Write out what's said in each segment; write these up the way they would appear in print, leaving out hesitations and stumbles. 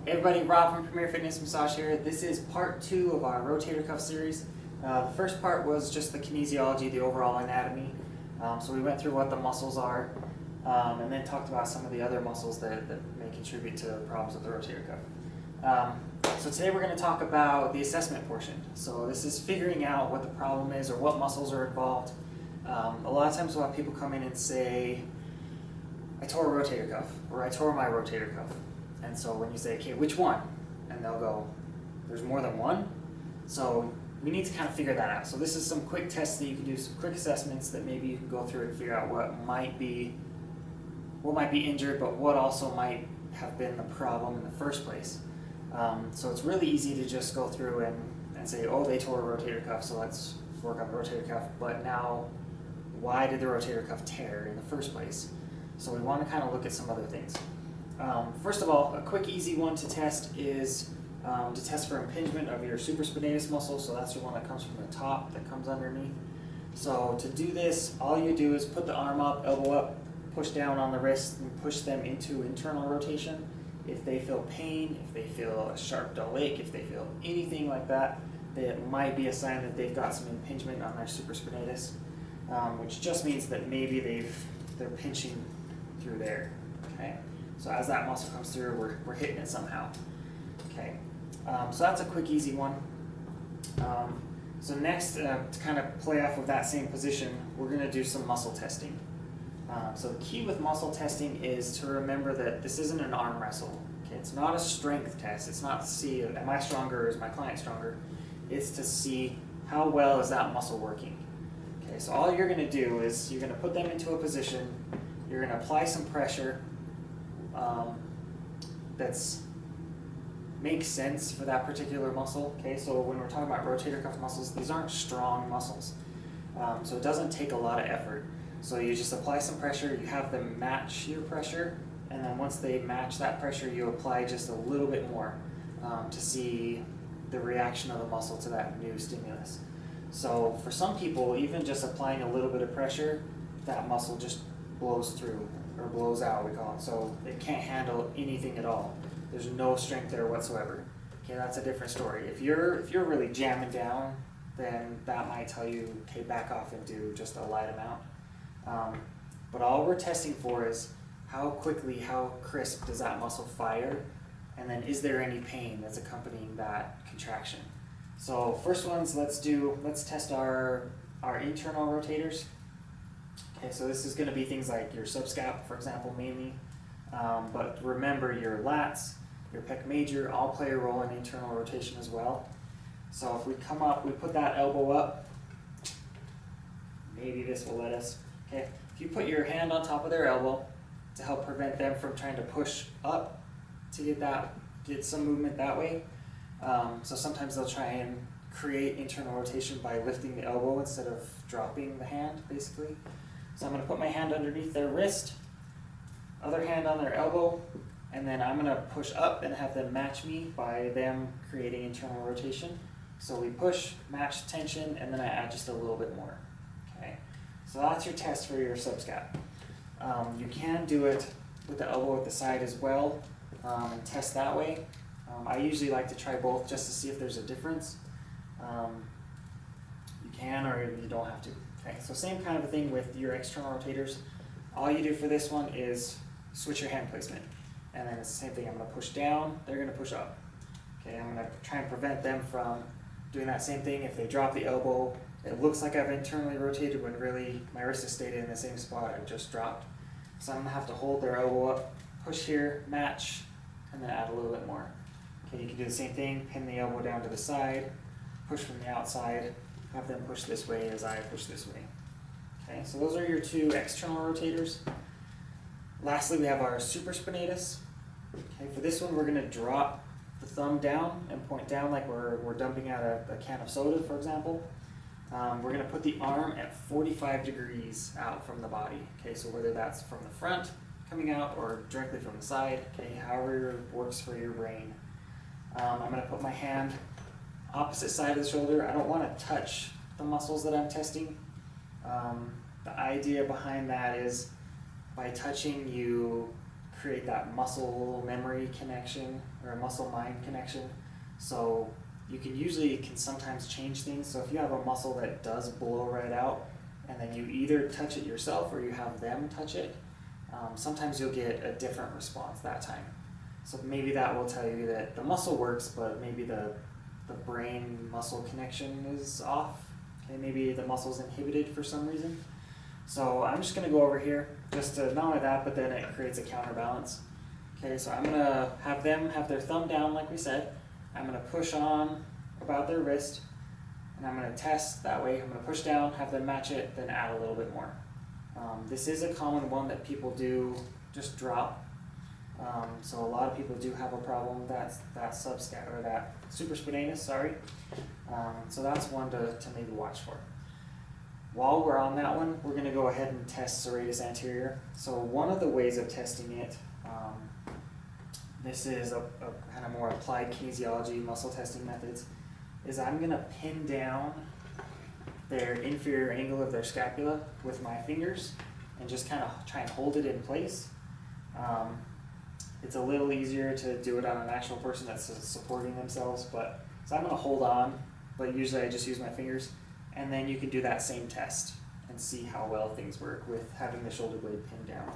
Hey everybody, Rob from Premier Fitness Massage here. This is part 2 of our rotator cuff series. The first part was just the kinesiology, the overall anatomy. So we went through what the muscles are and then talked about some of the other muscles that may contribute to problems with the rotator cuff. So today we're going to talk about the assessment portion. So this is figuring out what the problem is or what muscles are involved. A lot of times we'll have people come in and say, I tore a rotator cuff, or I tore my rotator cuff. And so when you say, okay, which one? And they'll go, there's more than one? So we need to kind of figure that out. So this is some quick tests that you can do, some quick assessments that maybe you can go through and figure out what might be injured, but what also might have been the problem in the first place. So it's really easy to just go through and say, oh, they tore a rotator cuff, so let's work on the rotator cuff. But now, why did the rotator cuff tear in the first place? So we want to kind of look at some other things. First of all, a quick easy one to test is to test for impingement of your supraspinatus muscle. So that's the one that comes from the top, that comes underneath. So to do this, all you do is put the arm up, elbow up, push down on the wrist, and push them into internal rotation. If they feel pain, if they feel a sharp dull ache, if they feel anything like that, that might be a sign that they've got some impingement on their supraspinatus, which just means that maybe they're pinching through there. Okay. So as that muscle comes through, we're hitting it somehow. Okay, so that's a quick, easy one. So next, to kind of play off of that same position, we're going to do some muscle testing. So the key with muscle testing is to remember that this isn't an arm wrestle. Okay, it's not a strength test. It's not to see, am I stronger or is my client stronger? It's to see how well is that muscle working. Okay, so all you're going to do is you're going to put them into a position, you're going to apply some pressure that's makes sense for that particular muscle. Okay, so when we're talking about rotator cuff muscles, these aren't strong muscles, so it doesn't take a lot of effort. So you just apply some pressure, you have them match your pressure, and then once they match that pressure, you apply just a little bit more to see the reaction of the muscle to that new stimulus. So for some people, even just applying a little bit of pressure, that muscle just blows through, or blows out, we call it. So it can't handle anything at all. There's no strength there whatsoever. Okay, that's a different story. If you're really jamming down, then that might tell you, okay, back off and do just a light amount. But all we're testing for is how quickly, how crisp does that muscle fire, and then is there any pain that's accompanying that contraction. So first ones, let's test our internal rotators. Okay, so this is going to be things like your subscap, for example, mainly. But remember, your lats, your pec major, all play a role in internal rotation as well. So if we come up, we put that elbow up, maybe this will let us. Okay, if you put your hand on top of their elbow to help prevent them from trying to push up to get some movement that way. So sometimes they'll try and create internal rotation by lifting the elbow instead of dropping the hand, basically. So I'm going to put my hand underneath their wrist, other hand on their elbow, and then I'm going to push up and have them match me by them creating internal rotation. So we push, match tension, and then I add just a little bit more. Okay, so that's your test for your subscap. You can do it with the elbow at the side as well and test that way. I usually like to try both just to see if there's a difference. You can, or you don't have to. Okay, so same kind of a thing with your external rotators. All you do for this one is switch your hand placement. And then it's the same thing. I'm going to push down, they're going to push up. Okay, I'm going to try and prevent them from doing that same thing. If they drop the elbow, it looks like I've internally rotated when really my wrist has stayed in the same spot I just dropped. So I'm going to have to hold their elbow up, push here, match, and then add a little bit more. Okay, you can do the same thing, pin the elbow down to the side, push from the outside, have them push this way as I push this way. Okay, so those are your two external rotators. Lastly, we have our supraspinatus. Okay, for this one, we're going to drop the thumb down and point down like we're dumping out a can of soda, for example. We're going to put the arm at 45 degrees out from the body. Okay, so whether that's from the front coming out or directly from the side, okay, however works for your brain. I'm going to put my hand opposite side of the shoulder. I don't want to touch the muscles that I'm testing. The idea behind that is by touching, you create that muscle memory connection or a muscle mind connection. So you can sometimes change things. So if you have a muscle that does blow right out, and then you either touch it yourself or you have them touch it, sometimes you'll get a different response that time. So maybe that will tell you that the muscle works, but maybe the brain muscle connection is off. Okay, maybe the muscle's inhibited for some reason. So I'm just gonna go over here, just to not only that, but then it creates a counterbalance. Okay, so I'm gonna have them have their thumb down like we said. I'm gonna push on about their wrist, and I'm gonna test that way. I'm gonna push down, have them match it, then add a little bit more. This is a common one that people do just drop. So a lot of people do have a problem with that subscat or that supraspinatus, sorry. So that's one to maybe watch for. While we're on that one, we're going to go ahead and test serratus anterior. So one of the ways of testing it, this is a kind of more applied kinesiology muscle testing methods, is I'm going to pin down their inferior angle of their scapula with my fingers and just kind of try and hold it in place. It's a little easier to do it on an actual person that's supporting themselves, but so I'm going to hold on, but usually I just use my fingers, and then you can do that same test and see how well things work with having the shoulder blade pinned down.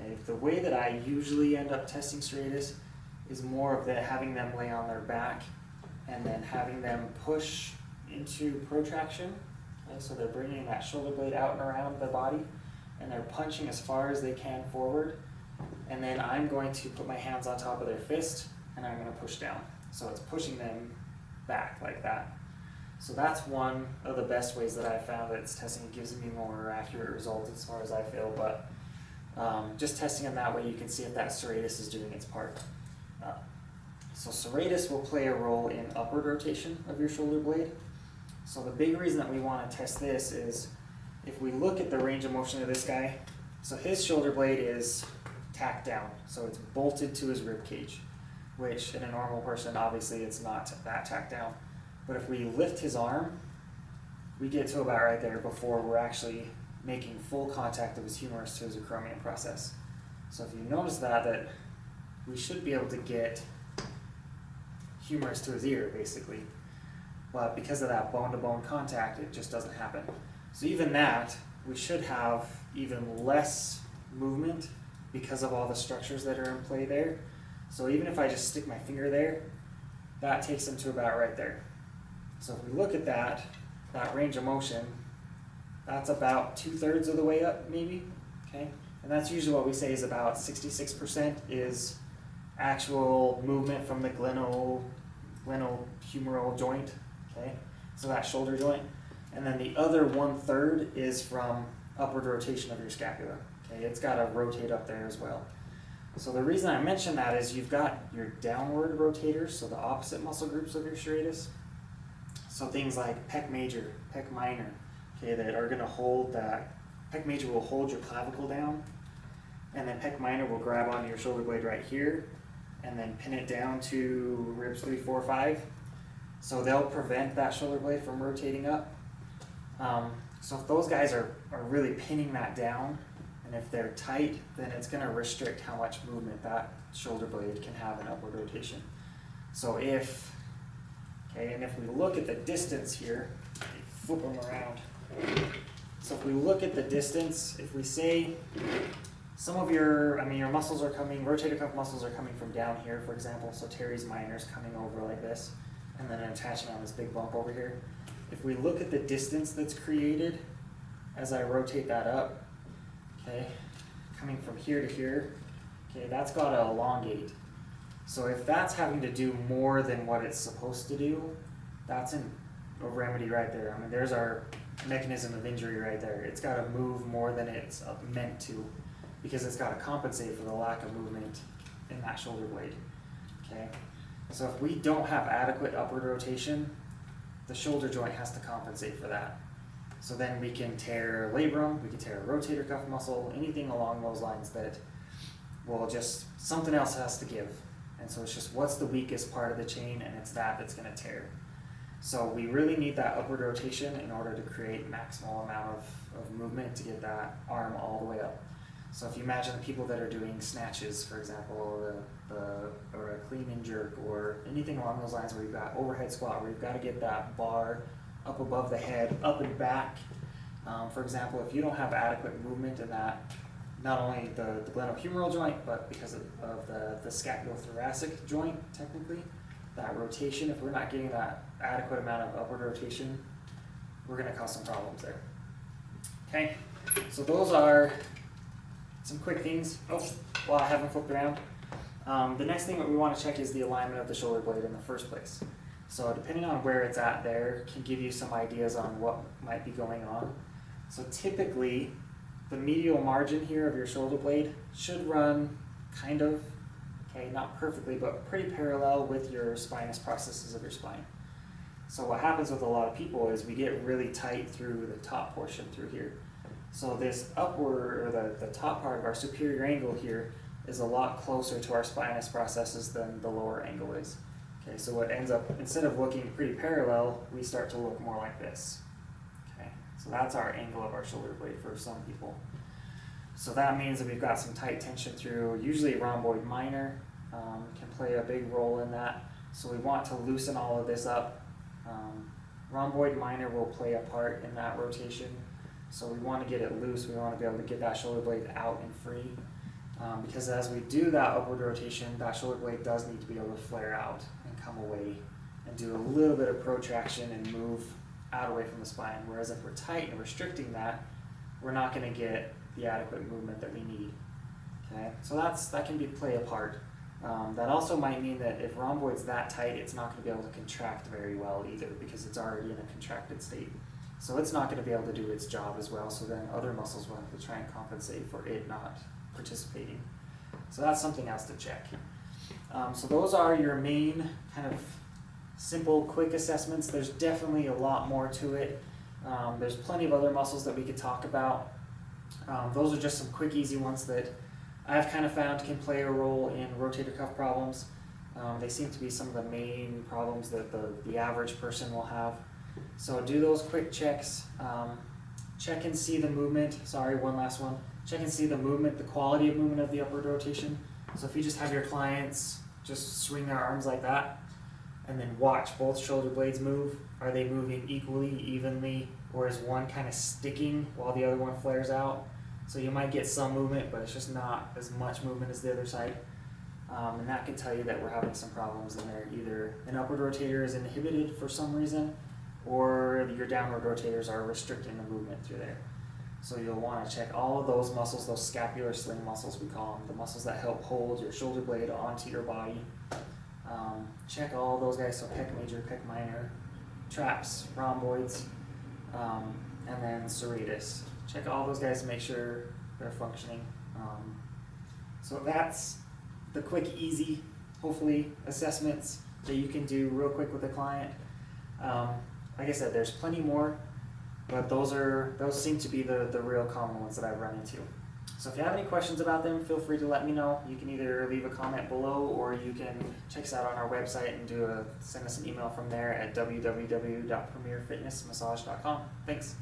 Okay, the way that I usually end up testing serratus is more of having them lay on their back and then having them push into protraction. Okay, so they're bringing that shoulder blade out and around the body, and they're punching as far as they can forward. And then I'm going to put my hands on top of their fist, and I'm going to push down. So it's pushing them back like that. So that's one of the best ways that I've found that it's testing. It gives me more accurate results as far as I feel, but just testing them that way, you can see if that serratus is doing its part. So serratus will play a role in upward rotation of your shoulder blade. So the big reason that we want to test this is if we look at the range of motion of this guy, so his shoulder blade is tacked down, so it's bolted to his rib cage, which in a normal person, obviously it's not that tacked down. But if we lift his arm, we get to about right there before we're actually making full contact of his humerus to his acromion process. So if you notice that we should be able to get humerus to his ear, basically. But because of that bone-to-bone contact, it just doesn't happen. So even that, we should have even less movement because of all the structures that are in play there. So even if I just stick my finger there, that takes them to about right there. So if we look at that range of motion, that's about 2/3 of the way up, maybe, okay? And that's usually what we say is about 66% is actual movement from the glenohumeral joint, okay? So that shoulder joint. And then the other 1/3 is from upward rotation of your scapula, okay? It's got to rotate up there as well. So the reason I mention that is you've got your downward rotators, so the opposite muscle groups of your serratus. So things like pec major, pec minor, okay, that are going to hold that. Pec major will hold your clavicle down, and then pec minor will grab onto your shoulder blade right here, and then pin it down to ribs 3, 4, 5. So they'll prevent that shoulder blade from rotating up. So if those guys are really pinning that down, and if they're tight, then it's going to restrict how much movement that shoulder blade can have in upward rotation. So if we look at the distance here, flip them around. So if we look at the distance, if we say some of your muscles are coming, rotator cuff muscles are coming from down here, for example, so teres minor's coming over like this, and then attaching on this big bump over here. If we look at the distance that's created as I rotate that up, okay, coming from here to here, okay, that's got to elongate. So if that's having to do more than what it's supposed to do, that's a remedy right there. I mean, there's our mechanism of injury right there. It's got to move more than it's meant to, because it's got to compensate for the lack of movement in that shoulder blade, okay? So if we don't have adequate upward rotation, the shoulder joint has to compensate for that. So then we can tear labrum, we can tear a rotator cuff muscle, anything along those lines that will just, something else has to give. And so it's just what's the weakest part of the chain, and it's that's going to tear. So we really need that upward rotation in order to create maximal amount of movement to get that arm all the way up. So if you imagine the people that are doing snatches, for example, or a clean and jerk, or anything along those lines where you've got overhead squat, where you've got to get that bar up above the head, up and back. For example, if you don't have adequate movement in that, not only the glenohumeral joint, but because of the scapulothoracic joint, technically, that rotation, if we're not getting that adequate amount of upward rotation, we're going to cause some problems there. Okay, so those are some quick things. Oh, well, I haven't flipped around. The next thing that we want to check is the alignment of the shoulder blade in the first place. So depending on where it's at there can give you some ideas on what might be going on. So typically, the medial margin here of your shoulder blade should run kind of, okay, not perfectly, but pretty parallel with your spinous processes of your spine. So what happens with a lot of people is we get really tight through the top portion through here. So this upward, or the top part of our superior angle here is a lot closer to our spinous processes than the lower angle is. Okay, so what ends up, instead of looking pretty parallel, we start to look more like this. Okay, so that's our angle of our shoulder blade for some people. So that means that we've got some tight tension through, usually rhomboid minor can play a big role in that. So we want to loosen all of this up. Rhomboid minor will play a part in that rotation. So we want to get it loose, we want to be able to get that shoulder blade out and free. Because as we do that upward rotation, that shoulder blade does need to be able to flare out and come away and do a little bit of protraction and move out away from the spine. Whereas if we're tight and restricting that, we're not going to get the adequate movement that we need. Okay, so that can play a part. That also might mean that if rhomboid's that tight, it's not going to be able to contract very well either, because it's already in a contracted state. So it's not going to be able to do its job as well, so then other muscles will have to try and compensate for it not participating. So that's something else to check. So those are your main kind of simple, quick assessments. There's definitely a lot more to it. There's plenty of other muscles that we could talk about. Those are just some quick, easy ones that I've kind of found can play a role in rotator cuff problems. They seem to be some of the main problems that the average person will have. So do those quick checks. Check and see the movement. Sorry, one last one. Check and see the movement, the quality of movement of the upward rotation. So if you just have your clients just swing their arms like that, and then watch both shoulder blades move, are they moving equally, evenly, or is one kind of sticking while the other one flares out? So you might get some movement, but it's just not as much movement as the other side. And that can tell you that we're having some problems in there. Either an upward rotator is inhibited for some reason, or your downward rotators are restricting the movement through there. So you'll want to check all of those muscles, those scapular sling muscles we call them, the muscles that help hold your shoulder blade onto your body. Check all of those guys, so pec major, pec minor, traps, rhomboids, and then serratus. Check all those guys to make sure they're functioning. So that's the quick, easy, hopefully, assessments that you can do real quick with a client. Like I said, there's plenty more, but those seem to be the real common ones that I've run into. So if you have any questions about them, feel free to let me know. You can either leave a comment below, or you can check us out on our website and send us an email from there at www.premierfitnessmassage.com. Thanks.